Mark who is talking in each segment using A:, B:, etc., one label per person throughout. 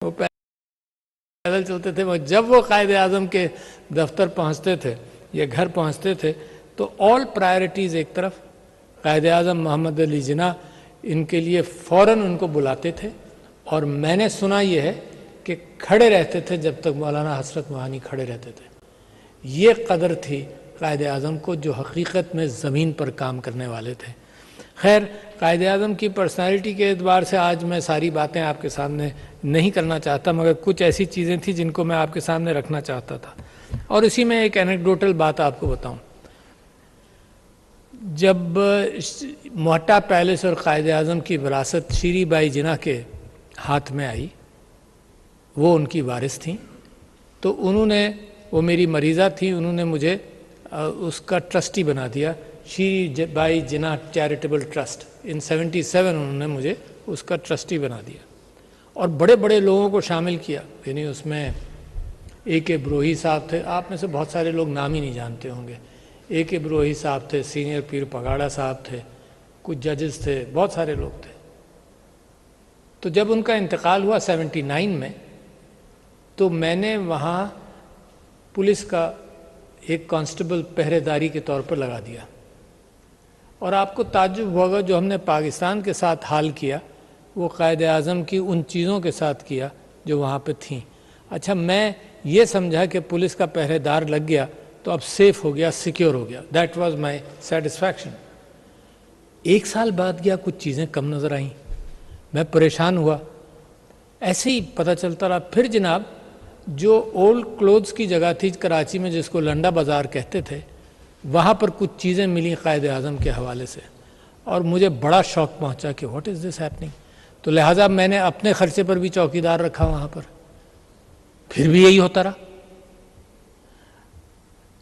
A: وہ پیدل چلتے تھے. جب وہ قائد اعظم کے دفتر پہنچتے تھے یا گھر پہنچتے تھے تو آل پرائرٹیز ایک طرف، قائد اعظم محمد علی جناح ان کے لیے فوراً ان کو بلاتے تھے، اور میں نے سنا یہ ہے کہ کھڑے رہتے تھے جب تک مولانا حسرت موہانی کھڑے رہتے تھے. یہ قدر تھی قائد اعظم کو، جو حقیقت میں زمین پر کام کرنے والے تھے. خیر، قائد اعظم کی پرسنالٹی کے اعتبار سے آج میں ساری باتیں آپ کے سامنے نہیں کرنا چاہتا، مگر کچھ ایسی چیزیں تھیں جن کو میں آپ کے سامنے رکھنا چاہتا تھا. اور اسی میں ایک اینیکڈوٹل بات آپ کو بتاؤں. جب موہٹا پیلس اور قائد اعظم کی وراثت شیری بائی جناح کے ہاتھ میں آئی، وہ ان کی وارث تھیں، تو انہوں نے، وہ میری مریضہ تھیں، انہوں نے مجھے اس کا ٹرسٹی بنا دیا، شیری بائی جناح چیریٹیبل ٹرسٹ. ان 77 انہوں نے مجھے اس کا ٹرسٹی بنا دیا، اور بڑے بڑے لوگوں کو شامل کیا. یعنی اس میں اے کے بروہی صاحب تھے، آپ میں سے بہت سارے لوگ نام ہی نہیں جانتے ہوں گے. اے کے بروہی صاحب تھے، سینئر پیر پگاڑا صاحب تھے، کچھ ججز تھے، بہت سارے لوگ تھے. تو جب ان کا انتقال ہوا 79 میں، تو میں نے وہاں پولیس کا ایک کانسٹیبل پہرے داری کے طور پر لگا دیا. اور آپ کو تعجب ہوگا، جو ہم نے پاکستان کے ساتھ حال کیا وہ قائد اعظم کی ان چیزوں کے ساتھ کیا جو وہاں پہ تھیں. اچھا، میں یہ سمجھا کہ پولیس کا پہرے دار لگ گیا تو اب سیف ہو گیا، سیکیور ہو گیا. That was my satisfaction. 1 سال بعد گیا، کچھ چیزیں کم نظر آئیں، میں پریشان ہوا. ایسے ہی پتہ چلتا رہا. پھر جناب، جو اولڈ کلوتھس کی جگہ تھی کراچی میں جس کو لنڈا بازار کہتے تھے، وہاں پر کچھ چیزیں ملیں قائد اعظم کے حوالے سے، اور مجھے بڑا شوق پہنچا کہ واٹ از دس ہیپننگ. تو لہٰذا میں نے اپنے خرچے پر بھی چوکی دار رکھا وہاں پر. پھر بھی یہی ہوتا رہا.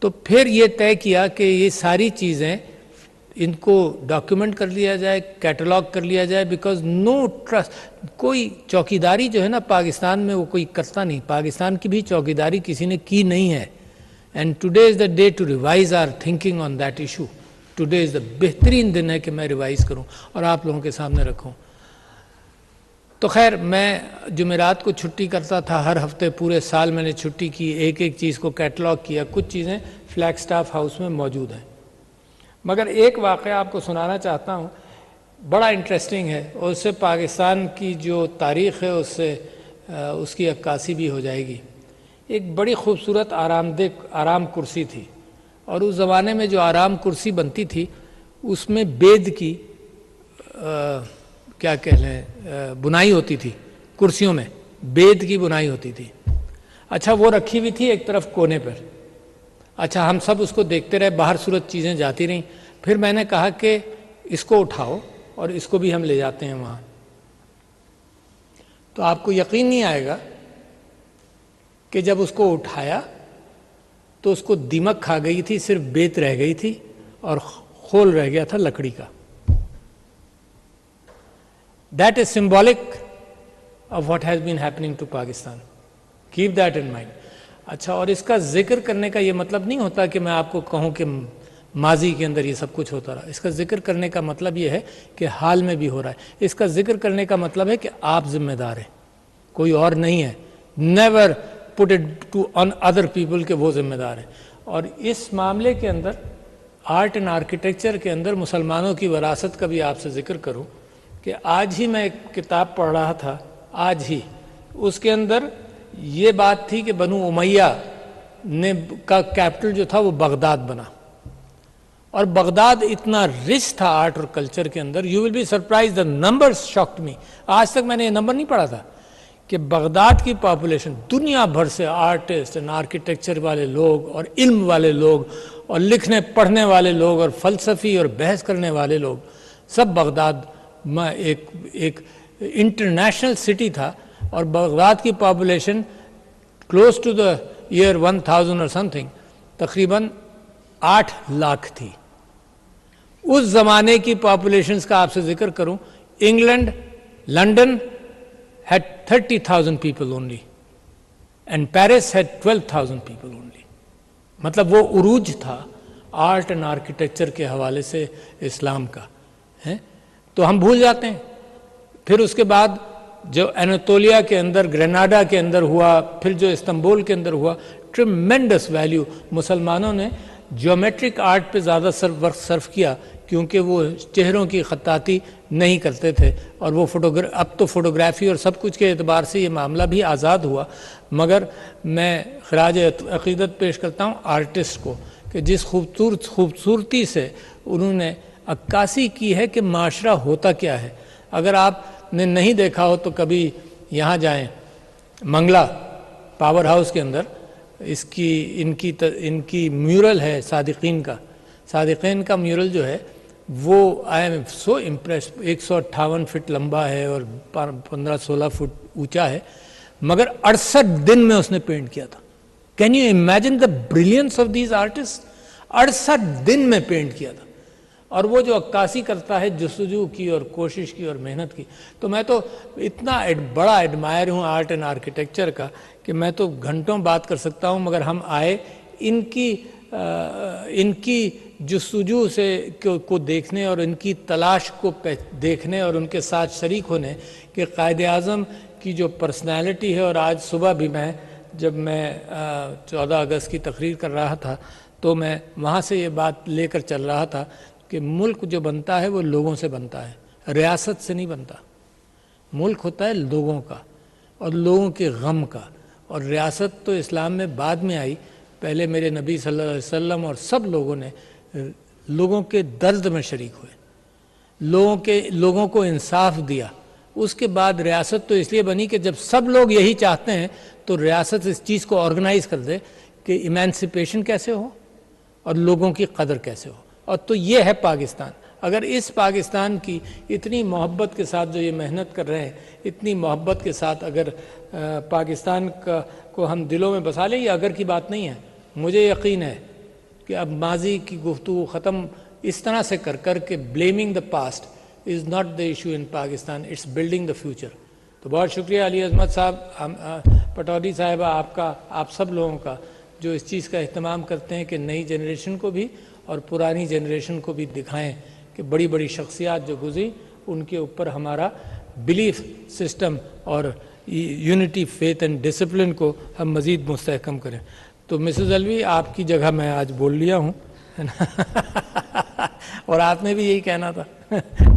A: تو پھر یہ طے کیا کہ یہ ساری چیزیں ان کو ڈاکیومنٹ کر لیا جائے، کیٹلاگ کر لیا جائے، بیکاز نو ٹرسٹ. کوئی چوکیداری جو ہے نا پاکستان میں وہ کوئی کرتا نہیں. پاکستان کی بھی چوکیداری کسی نے کی نہیں ہے. And today is the day to revise our thinking on that issue. Today is the بہترین دن ہے کہ میں ریوائز کروں اور آپ لوگوں کے سامنے رکھوں. تو خیر، میں جمعرات کو چھٹی کرتا تھا، ہر ہفتے پورے سال میں نے چھٹی کی، ایک ایک چیز کو کیٹلاگ کیا. کچھ چیزیں فلیگ سٹاف ہاؤس میں موجود ہیں. مگر ایک واقعہ آپ کو سنانا چاہتا ہوں، بڑا انٹرسٹنگ ہے، اور اس سے پاکستان کی جو تاریخ ہے اس کی عکاسی بھی ہو جائے گی. ایک بڑی خوبصورت آرام کرسی تھی، اور اس زمانے میں جو آرام کرسی بنتی تھی اس میں بید کی کیا کہہ لیں بنائی ہوتی تھی. کرسیوں میں بید کی بنائی ہوتی تھی. اچھا، وہ رکھی ہوئی تھی ایک طرف کونے پر. اچھا، ہم سب اس کو دیکھتے رہے، باہر صورت چیزیں جاتی رہیں. پھر میں نے کہا کہ اس کو اٹھاؤ اور اس کو بھی ہم لے جاتے ہیں وہاں. تو آپ کو یقین نہیں آئے گا کہ جب اس کو اٹھایا تو اس کو دیمک کھا گئی تھی، صرف بیت رہ گئی تھی اور خول رہ گیا تھا لکڑی کا. That is symbolic of what has been happening to Pakistan. Keep that in mind. اچھا، اور اس کا ذکر کرنے کا یہ مطلب نہیں ہوتا کہ میں آپ کو کہوں کہ ماضی کے اندر یہ سب کچھ ہوتا رہا. اس کا ذکر کرنے کا مطلب یہ ہے کہ حال میں بھی ہو رہا ہے. اس کا ذکر کرنے کا مطلب ہے کہ آپ ذمہ دار ہیں، کوئی اور نہیں ہے. Never put it on other people کہ وہ ذمہ دار ہیں. اور اس معاملے کے اندر، آرٹ اینڈ آرکیٹیکچر کے اندر مسلمانوں کی وراثت کا بھی آپ سے ذکر کروں کہ آج ہی میں ایک کتاب پڑھ رہا تھا، آج ہی اس کے اندر یہ بات تھی کہ بنو امیہ کا کیپٹل جو تھا وہ بغداد بنا. اور بغداد اتنا رچ تھا آرٹ اور کلچر کے اندر. You will be surprise, the numbers shocked me. آج تک میں نے یہ نمبر نہیں پڑھا تھا کہ بغداد کی پاپولیشن، دنیا بھر سے آرٹسٹ اینڈ آرکیٹیکچر والے لوگ اور علم والے لوگ اور لکھنے پڑھنے والے لوگ اور فلسفی اور بحث کرنے والے لوگ، سب بغداد میں ایک انٹرنیشنل سٹی تھا. اور بغداد کی population close to the year 1000 اور سم تھنگ تقریباً 8 لاکھ تھی. اس زمانے کی پاپولیشنز کا آپ سے ذکر کروں، England, London had 30,000 people only and Paris had 12,000 people only. مطلب وہ عروج تھا آرٹ اینڈ آرکیٹیکچر کے حوالے سے اسلام کا. تو ہم بھول جاتے ہیں. پھر اس کے بعد جو اناتولیا کے اندر، گریناڈا کے اندر ہوا، پھر جو استنبول کے اندر ہوا، ٹریمینڈس ویلیو مسلمانوں نے جیومیٹرک آرٹ پہ زیادہ وقت صرف کیا، کیونکہ وہ چہروں کی خطاطی نہیں کرتے تھے، اور وہ اب تو فوٹوگرافی اور سب کچھ کے اعتبار سے یہ معاملہ بھی آزاد ہوا، مگر میں خراج عقیدت پیش کرتا ہوں آرٹسٹ کو کہ جس خوبصورتی سے انہوں نے عکاسی کی ہے کہ معاشرہ ہوتا کیا ہے۔ اگر آپ نے نہیں دیکھا ہو تو کبھی یہاں جائیں، منگلہ پاور ہاؤس کے اندر ان کی میورل ہے صادقین کا میورل جو ہے وہ I am so impress, 158 foot لمبا ہے اور 15-16 فٹ اونچا ہے، مگر 68 دن میں اس نے پینٹ کیا تھا۔ Can you imagine the brilliance of these artists? 68 دن میں پینٹ کیا تھا، اور وہ جو عکاسی کرتا ہے جستجو کی اور کوشش کی اور محنت کی، تو میں تو اتنا بڑا ایڈمائر ہوں آرٹ اینڈ آرکیٹیکچر کا کہ میں تو گھنٹوں بات کر سکتا ہوں، مگر ہم آئے ان کی جستجو سے کو دیکھنے اور ان کی تلاش کو دیکھنے اور ان کے ساتھ شریک ہونے کہ قائد اعظم کی جو پرسنالٹی ہے۔ اور آج صبح بھی جب میں 14 اگست کی تقریر کر رہا تھا تو میں وہاں سے یہ بات لے کر چل رہا تھا کہ ملک جو بنتا ہے وہ لوگوں سے بنتا ہے، ریاست سے نہیں بنتا۔ ملک ہوتا ہے لوگوں کا اور لوگوں کے غم کا، اور ریاست تو اسلام میں بعد میں آئی، پہلے میرے نبی صلی اللہ علیہ وسلم اور سب لوگوں نے لوگوں کے درد میں شریک ہوئے، لوگوں کو انصاف دیا۔ اس کے بعد ریاست تو اس لیے بنی کہ جب سب لوگ یہی چاہتے ہیں تو ریاست اس چیز کو آرگنائز کر دے کہ ایمانسپیشن کیسے ہو اور لوگوں کی قدر کیسے ہو۔ اور تو یہ ہے پاکستان۔ اگر اس پاکستان کی اتنی محبت کے ساتھ جو یہ محنت کر رہے ہیں، اتنی محبت کے ساتھ اگر پاکستان کو ہم دلوں میں بسا لیں، یہ اگر کی بات نہیں ہے، مجھے یقین ہے کہ اب ماضی کی گفتگو ختم اس طرح سے کر کے blaming the past is not the issue in Pakistan, it's building the future. تو بہت شکریہ علی عظمت صاحب، پٹودی صاحبہ، آپ سب لوگوں کا جو اس چیز کا اہتمام کرتے ہیں کہ نئی جنریشن کو بھی اور پرانی جنریشن کو بھی دکھائیں کہ بڑی بڑی شخصیات جو گزری ان کے اوپر ہمارا بلیف سسٹم اور یونٹی فیتھ اینڈ ڈسپلن کو ہم مزید مستحکم کریں۔ تو مسز الوی، آپ کی جگہ میں آج بول لیا ہوں اور آپ نے بھی یہی کہنا تھا۔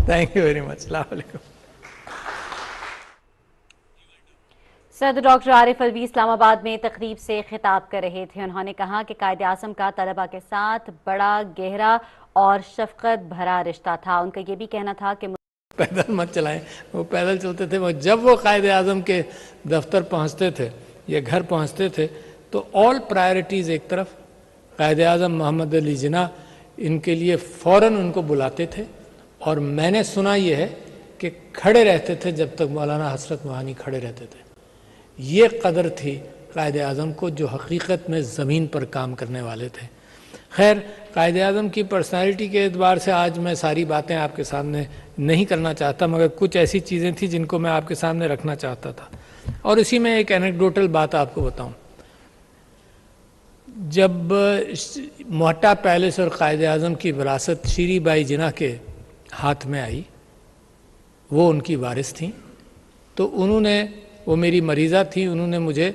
A: تھینک یو ویری مچ، السلام علیکم۔
B: صدر ڈاکٹر عارف الوی اسلام آباد میں تقریب سے خطاب کر رہے تھے۔ انہوں نے کہا کہ قائد اعظم کا طلبہ کے ساتھ بڑا گہرا اور شفقت بھرا رشتہ تھا۔ ان کا یہ بھی کہنا تھا کہ
A: پیدل مت چلائیں، وہ پیدل چلتے تھے۔ جب وہ قائد اعظم کے دفتر پہنچتے تھے یا گھر پہنچتے تھے تو آل پرائرٹیز ایک طرف، قائد اعظم محمد علی جناح ان کے لیے فوراً ان کو بلاتے تھے، اور میں نے سنا یہ ہے کہ کھڑے رہتے تھے جب تک مولانا حسرت موہانی کھڑے رہتے تھے۔ یہ قدر تھی قائد اعظم کو، جو حقیقت میں زمین پر کام کرنے والے تھے۔ خیر، قائد اعظم کی پرسنالٹی کے اعتبار سے آج میں ساری باتیں آپ کے سامنے نہیں کرنا چاہتا، مگر کچھ ایسی چیزیں تھیں جن کو میں آپ کے سامنے رکھنا چاہتا تھا، اور اسی میں ایک اینیکڈوٹل بات آپ کو بتاؤں۔ جب موہٹا پیلس اور قائد اعظم کی وراثت شیری بائی جناح کے ہاتھ میں آئی، وہ ان کی وارث تھیں، تو انہوں نے، وہ میری مریضہ تھی، انہوں نے مجھے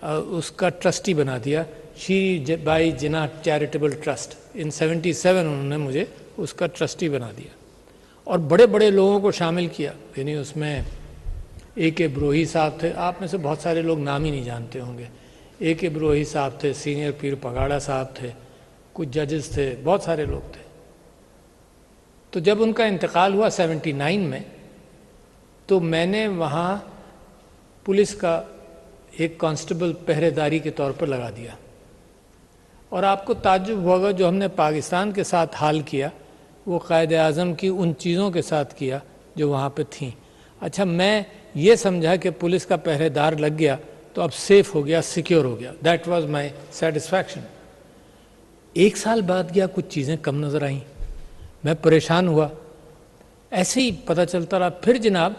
A: اس کا ٹرسٹی بنا دیا، شیری بائی جناح چیریٹیبل ٹرسٹ۔ ان 77 انہوں نے مجھے اس کا ٹرسٹی بنا دیا، اور بڑے بڑے لوگوں کو شامل کیا، یعنی اس میں اے کے بروہی صاحب تھے، آپ میں سے بہت سارے لوگ نام ہی نہیں جانتے ہوں گے۔ اے کے بروہی صاحب تھے، سینئر پیر پگاڑا صاحب تھے، کچھ ججز تھے، بہت سارے لوگ تھے۔ تو جب ان کا انتقال ہوا 79 میں، تو میں نے وہاں پولیس کا ایک کانسٹیبل پہرے داری کے طور پر لگا دیا، اور آپ کو تعجب ہوگا جو ہم نے پاکستان کے ساتھ حال کیا وہ قائد اعظم کی ان چیزوں کے ساتھ کیا جو وہاں پہ تھیں۔ اچھا، میں یہ سمجھا کہ پولیس کا پہرے دار لگ گیا تو اب سیف ہو گیا، سیکیور ہو گیا، دیٹ واز مائی سیٹسفیکشن۔ 1 سال بعد گیا، کچھ چیزیں کم نظر آئیں، میں پریشان ہوا، ایسے ہی پتہ چلتا رہا۔ پھر جناب،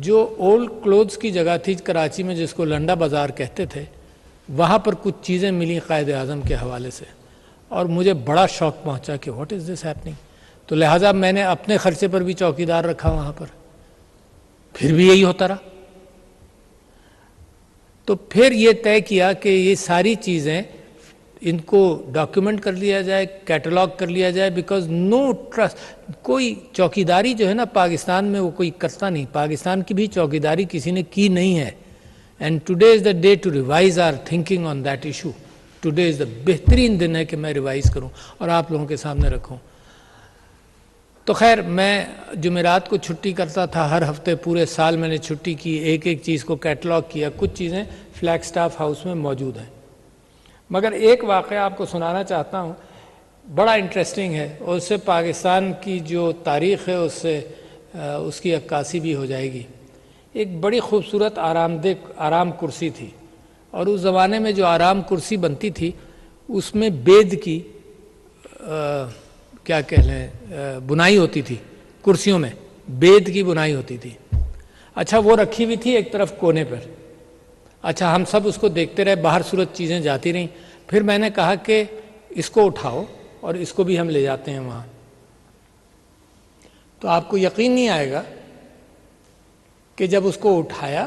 A: جو اولڈ کلوتھس کی جگہ تھی کراچی میں جس کو لنڈا بازار کہتے تھے، وہاں پر کچھ چیزیں ملیں قائد اعظم کے حوالے سے، اور مجھے بڑا شوق پہنچا کہ واٹ از دس ہیپننگ۔ تو لہٰذا میں نے اپنے خرچے پر بھی چوکیدار رکھا وہاں پر، پھر بھی یہی ہوتا رہا۔ تو پھر یہ طے کیا کہ یہ ساری چیزیں ان کو ڈاکیومنٹ کر لیا جائے، کیٹلاگ کر لیا جائے، بیکاز نو ٹرسٹ. کوئی چوکیداری جو ہے نا پاکستان میں وہ کوئی کرتا نہیں، پاکستان کی بھی چوکیداری کسی نے کی نہیں ہے. And today is the day to revise our thinking on that issue. Today is the بہترین دن ہے کہ میں ریوائز کروں اور آپ لوگوں کے سامنے رکھوں. تو خیر میں جمعرات کو چھٹی کرتا تھا، ہر ہفتے پورے سال میں نے چھٹی کی، ایک ایک چیز کو کیٹلاگ کیا. کچھ چیزیں فلیگ سٹاف ہاؤس میں موجود ہیں. مگر ایک واقعہ آپ کو سنانا چاہتا ہوں، بڑا انٹرسٹنگ ہے، اور اس سے پاکستان کی جو تاریخ ہے اس کی عکاسی بھی ہو جائے گی. ایک بڑی خوبصورت آرام کرسی تھی، اور اس زمانے میں جو آرام کرسی بنتی تھی اس میں بید کی کیا کہہ لیں بنائی ہوتی تھی. کرسیوں میں بید کی بنائی ہوتی تھی. اچھا وہ رکھی ہوئی تھی ایک طرف کونے پر. اچھا ہم سب اس کو دیکھتے رہے، باہر صورت چیزیں جاتی رہیں. پھر میں نے کہا کہ اس کو اٹھاؤ اور اس کو بھی ہم لے جاتے ہیں وہاں. تو آپ کو یقین نہیں آئے گا کہ جب اس کو اٹھایا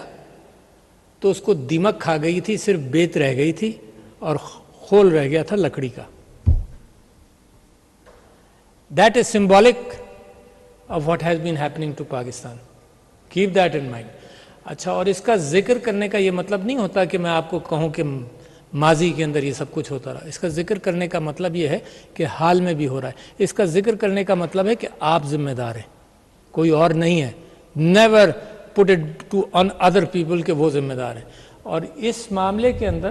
A: تو اس کو دیمک کھا گئی تھی، صرف بیت رہ گئی تھی اور خول رہ گیا تھا لکڑی کا. That is symbolic of what has been happening to Pakistan. Keep that in mind. اچھا اور اس کا ذکر کرنے کا یہ مطلب نہیں ہوتا کہ میں آپ کو کہوں کہ ماضی کے اندر یہ سب کچھ ہوتا رہا. اس کا ذکر کرنے کا مطلب یہ ہے کہ حال میں بھی ہو رہا ہے. اس کا ذکر کرنے کا مطلب ہے کہ آپ ذمہ دار ہیں، کوئی اور نہیں ہے. Never put it to on other people کہ وہ ذمہ دار ہیں. اور اس معاملے کے اندر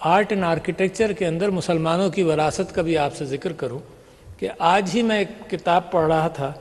A: آرٹ اینڈ آرکیٹیکچر کے اندر مسلمانوں کی وراثت کا بھی آپ سے ذکر کروں کہ آج ہی میں ایک کتاب پڑھ رہا تھا